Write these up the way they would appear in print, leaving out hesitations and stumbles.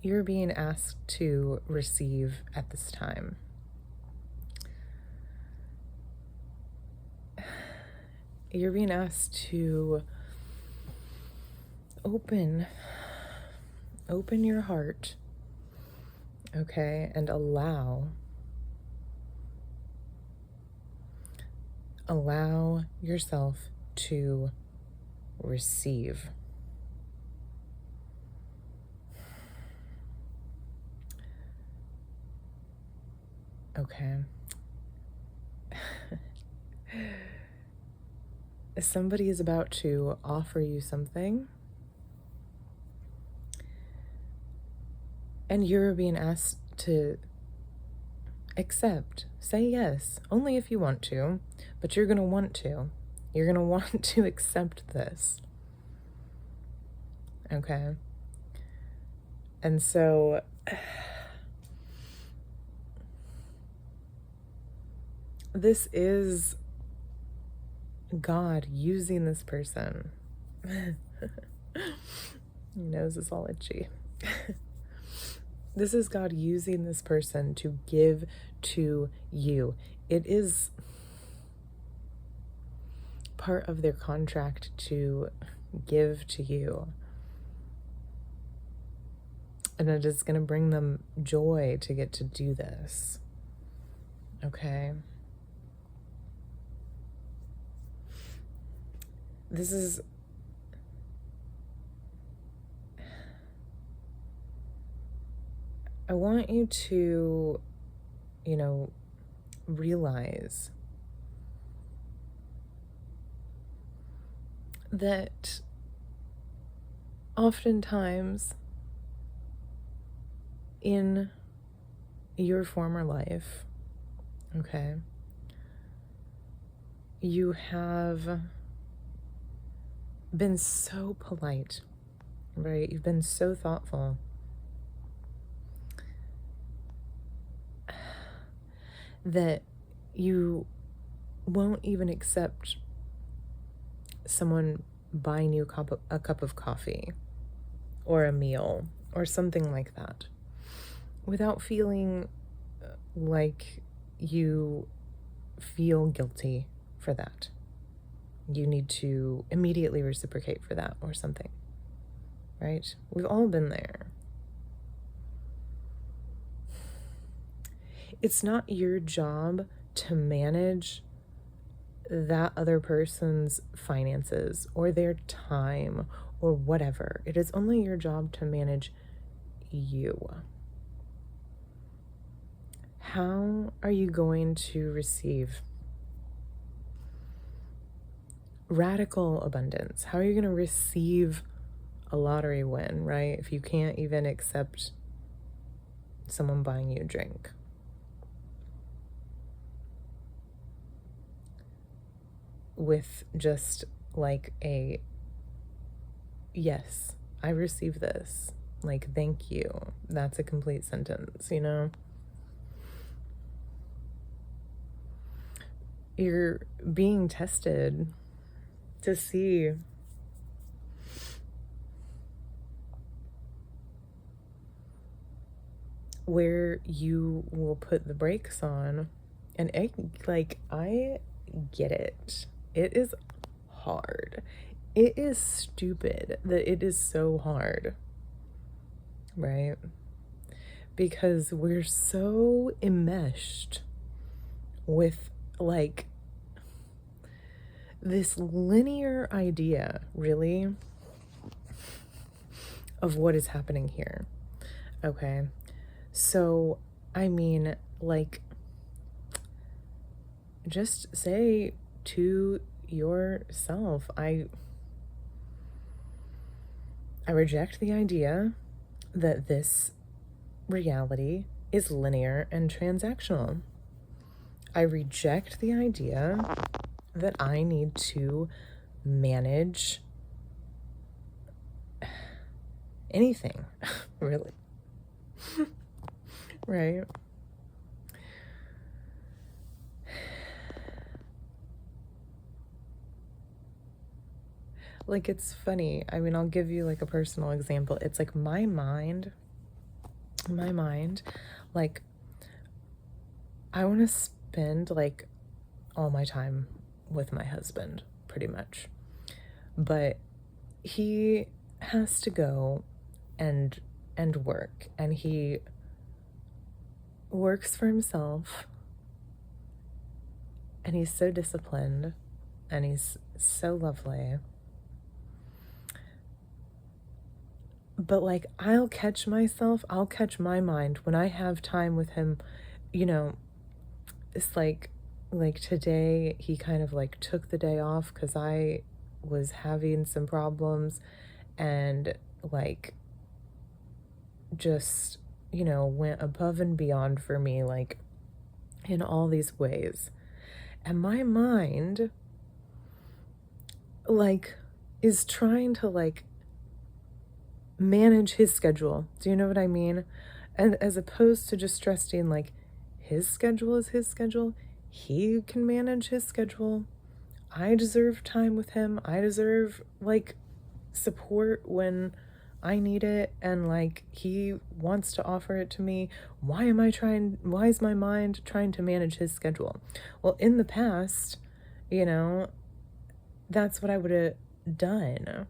you're being asked to receive at this time. You're being asked to open your heart, okay, and allow yourself to receive. Okay. Somebody is about to offer you something, and you're being asked to accept. Say yes, only if you want to, but you're going to want to. You're going to want to accept this. Okay? And so this is God using this person. Nose is all itchy. This is God using this person to give to you. It is part of their contract to give to you. And it is going to bring them joy to get to do this. Okay? This is... I want you to, realize that oftentimes in your former life, okay, you have been so polite, right? You've been so thoughtful. That you won't even accept someone buying you a cup of coffee or a meal or something like that without feeling like you feel guilty for that. You need to immediately reciprocate for that or something, right? We've all been there. It's not your job to manage that other person's finances or their time or whatever. It is only your job to manage you. How are you going to receive radical abundance? How are you going to receive a lottery win, right? If you can't even accept someone buying you a drink. With just like a, yes, I receive this. Like, thank you. That's a complete sentence, You're being tested to see where you will put the brakes on. And I get it. It is hard. It is stupid that it is so hard, right? Because we're so enmeshed with this linear idea, really, of what is happening here. Okay. So, just say to yourself, I reject the idea that this reality is linear and transactional. I reject the idea that I need to manage anything, really. Right? It's funny. I'll give you a personal example. It's my mind in my mind, like, I want to spend like all my time with my husband, pretty much. But he has to go and work, and he works for himself, and he's so disciplined, and he's so lovely. But like, I'll catch my mind when I have time with him. You know, it's like today he kind of like took the day off because I was having some problems, and like just, went above and beyond for me, like in all these ways. And my mind, like, is trying to like manage his schedule. Do you know what I mean? And as opposed to just trusting like his schedule is his schedule, he can manage his schedule. I deserve time with him. I deserve like support when I need it, and like he wants to offer it to me. Why is my mind trying to manage his schedule? Well, in the past, that's what I would have done.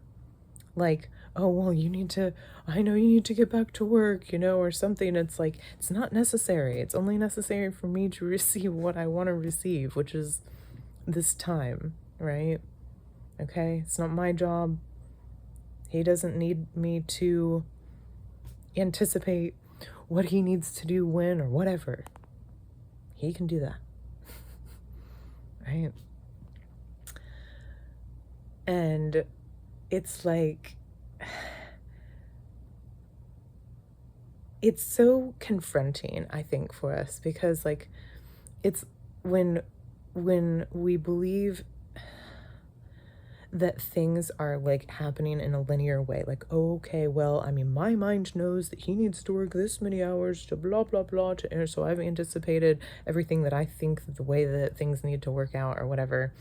Like, oh, well, I know you need to get back to work, or something. It's like, it's not necessary. It's only necessary for me to receive what I want to receive, which is this time, right? Okay? It's not my job. He doesn't need me to anticipate what he needs to do when or whatever. He can do that. Right? And it's like, it's so confronting, I think, for us, because like, it's when we believe that things are like happening in a linear way, like, oh, okay, well, I mean, my mind knows that he needs to work this many hours to blah blah blah so I've anticipated everything that I think the way that things need to work out or whatever.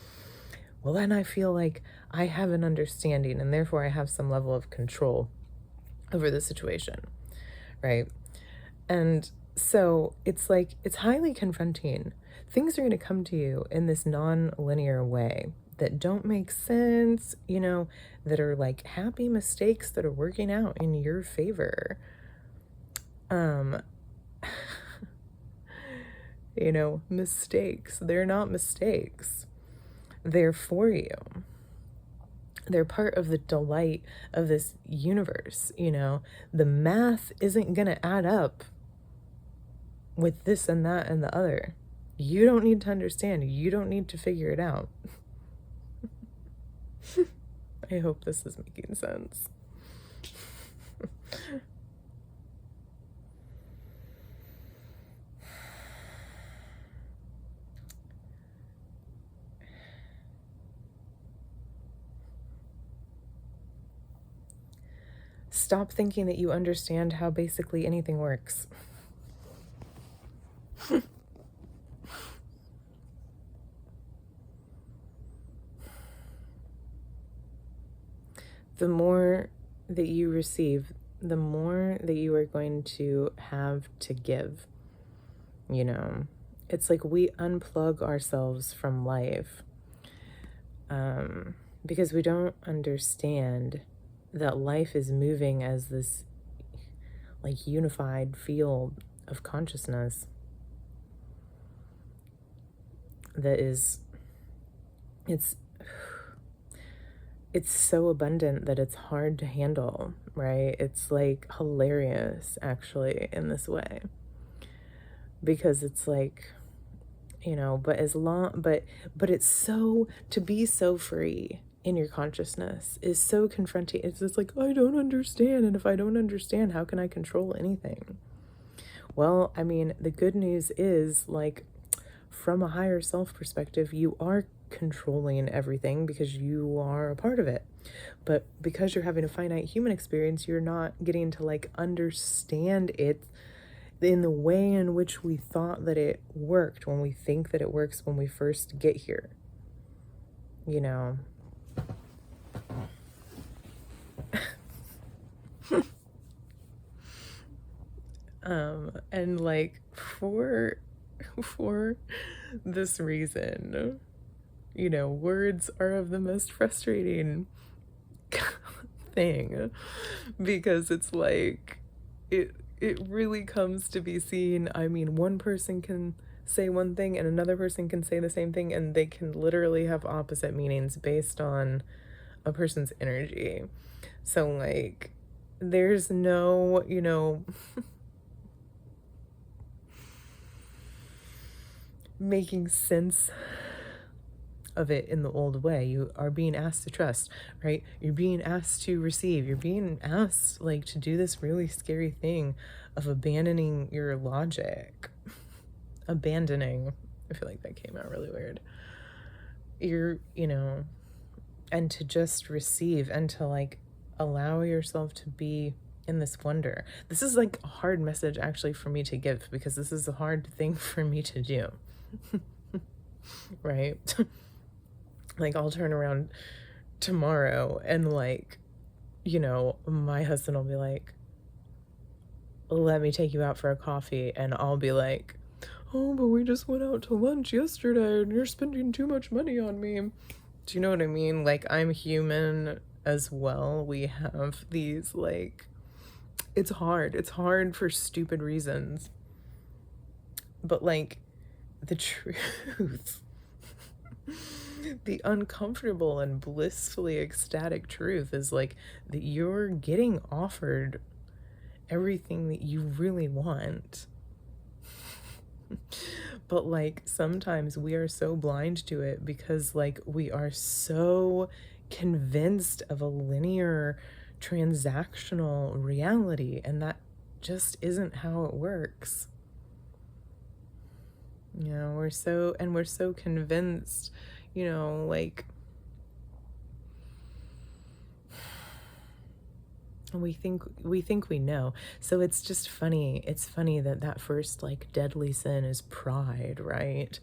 Well, then I feel like I have an understanding, and therefore I have some level of control over the situation, right? And so it's like, it's highly confronting. Things are going to come to you in this non-linear way that don't make sense, that are like happy mistakes that are working out in your favor. Mistakes, they're not mistakes. They're for you. They're part of the delight of this universe, The math isn't going to add up with this and that and the other. You don't need to understand. You don't need to figure it out. I hope this is making sense. Stop thinking that you understand how basically anything works. The more that you receive, the more that you are going to have to give. It's like we unplug ourselves from life because we don't understand that life is moving as this like unified field of consciousness that is, it's so abundant that it's hard to handle, right? It's like hilarious actually in this way, because it's like, but it's so, to be so free in your consciousness is so confronting. It's just like, I don't understand, and if I don't understand, how can I control anything? Well, I mean, the good news is, like, from a higher self perspective, you are controlling everything because you are a part of it. But because you're having a finite human experience, you're not getting to like understand it in the way in which we thought that it worked, when we think that it works when we first get here. And like for this reason, words are of the most frustrating thing, because it's like it really comes to be seen. I mean, one person can say one thing and another person can say the same thing, and they can literally have opposite meanings based on a person's energy. So like there's no, making sense of it in the old way. You are being asked to trust, right? You're being asked to receive. You're being asked like to do this really scary thing of abandoning your logic. Abandoning. I feel like that came out really weird. And to just receive and to like allow yourself to be in this wonder. This is like a hard message actually for me to give, because this is a hard thing for me to do. Right? Like I'll turn around tomorrow and like, my husband will be like, let me take you out for a coffee, and I'll be like, oh, but we just went out to lunch yesterday and you're spending too much money on me. Do you know what I mean? Like, I'm human as well. We have these like, it's hard for stupid reasons, but like the truth, the uncomfortable and blissfully ecstatic truth is like that you're getting offered everything that you really want. But like sometimes we are so blind to it because like we are so convinced of a linear transactional reality, and that just isn't how it works. We're so convinced, like we think we know. So it's just funny. It's funny that first like deadly sin is pride, right?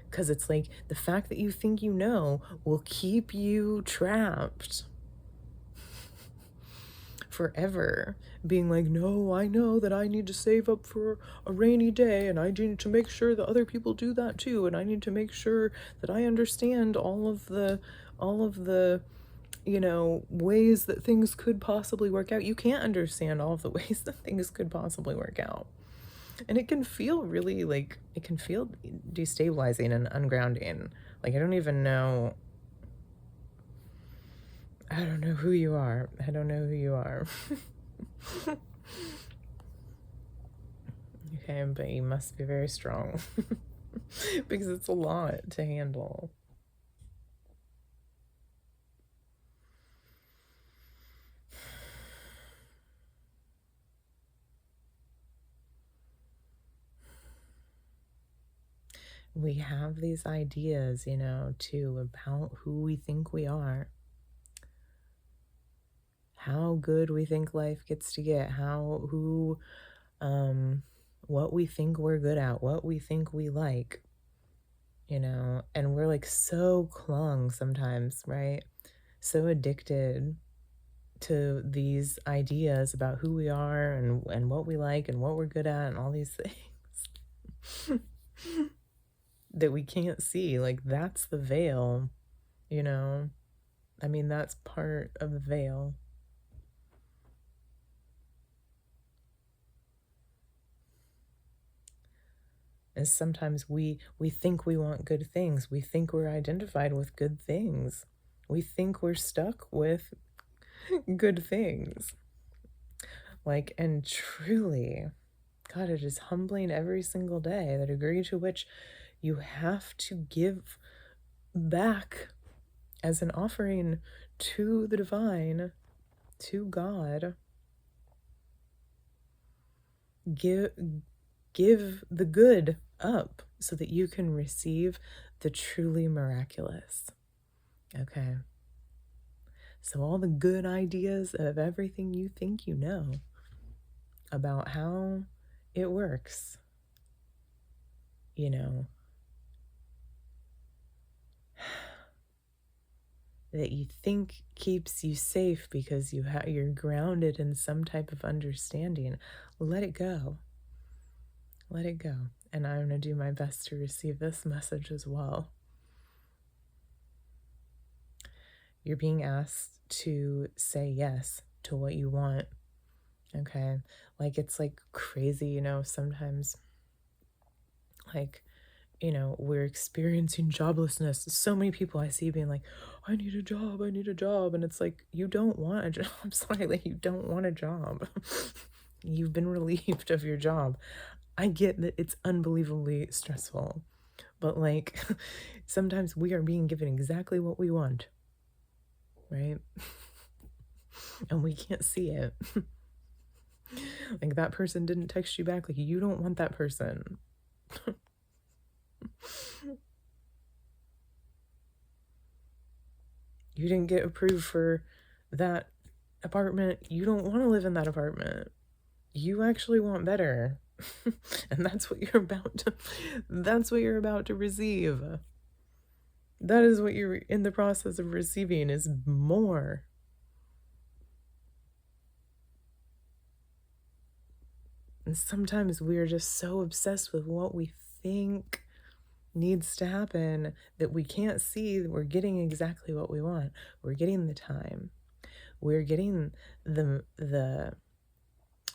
Because it's like the fact that you think you know will keep you trapped forever, being like, no, I know that I need to save up for a rainy day, and I need to make sure that other people do that too, and I need to make sure that I understand all of the ways that things could possibly work out. You can't understand all of the ways that things could possibly work out. And it can feel really like, it can feel destabilizing and ungrounding. Like, I don't know who you are. I don't know who you are. Okay, but you must be very strong because it's a lot to handle. We have these ideas, too, about who we think we are, how good we think life gets to get, what we think we're good at, what we think we like, and we're like so clung sometimes, right? So addicted to these ideas about who we are and what we like and what we're good at and all these things that we can't see. Like, that's the veil, you know? I mean, that's part of the veil. Is sometimes we think we want good things. We think we're identified with good things. We think we're stuck with good things. Like, and truly, God, it is humbling every single day, the degree to which you have to give back as an offering to the divine, to God. Give the good up so that you can receive the truly miraculous. Okay. So all the good ideas of everything you think you know about how it works, that you think keeps you safe because you're grounded in some type of understanding, let it go. Let it go. And I'm going to do my best to receive this message as well. You're being asked to say yes to what you want. Okay? Like, it's like crazy, sometimes, like, we're experiencing joblessness. So many people I see being like, I need a job, I need a job. And it's like, you don't want a job. I'm sorry, like, you don't want a job. You've been relieved of your job. I get that it's unbelievably stressful, but like, sometimes we are being given exactly what we want, right? And we can't see it. Like, that person didn't text you back. Like, you don't want that person. You didn't get approved for that apartment. You don't want to live in that apartment. You actually want better. And that's what you're about to receive. That is what you're in the process of receiving, is more. And sometimes we are just so obsessed with what we think needs to happen that we can't see that we're getting exactly what we want. We're getting the time. We're getting the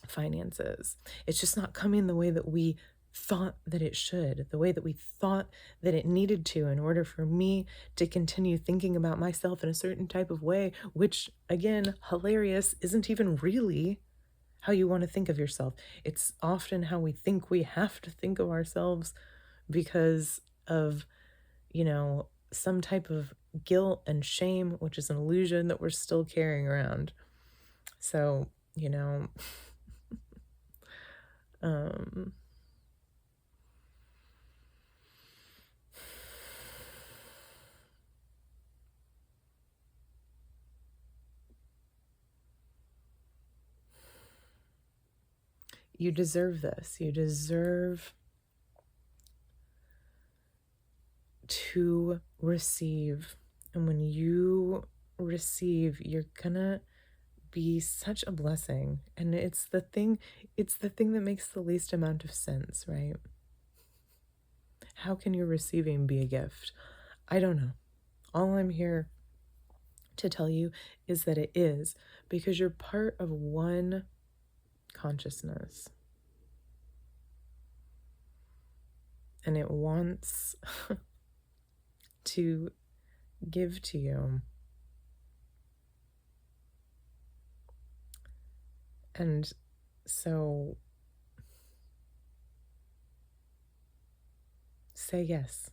finances. It's just not coming the way that we thought that it should, the way that we thought that it needed to, in order for me to continue thinking about myself in a certain type of way, which, again, hilarious, isn't even really how you want to think of yourself. It's often how we think we have to think of ourselves because of, some type of guilt and shame, which is an illusion that we're still carrying around. So, um, you deserve this. You deserve to receive. And when you receive, you're gonna be such a blessing. And it's the thing that makes the least amount of sense, right? How can your receiving be a gift? I don't know. All I'm here to tell you is that it is, because you're part of one consciousness. And it wants to give to you. And so say yes.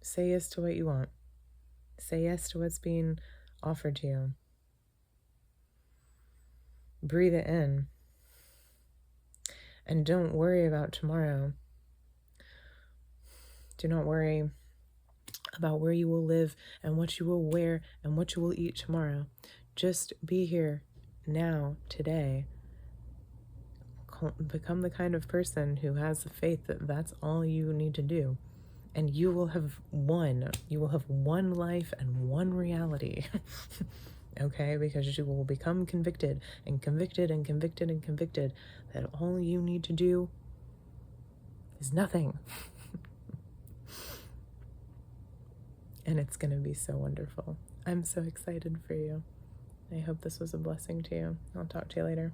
Say yes to what you want. Say yes to what's being offered to you. Breathe it in. And don't worry about tomorrow. Do not worry about where you will live and what you will wear and what you will eat tomorrow. Just be here now, today. Become the kind of person who has the faith that that's all you need to do. And you will have won. You will have one life and one reality. Okay? Because you will become convicted and convicted and convicted and convicted that all you need to do is nothing. And it's going to be so wonderful. I'm so excited for you. I hope this was a blessing to you. I'll talk to you later.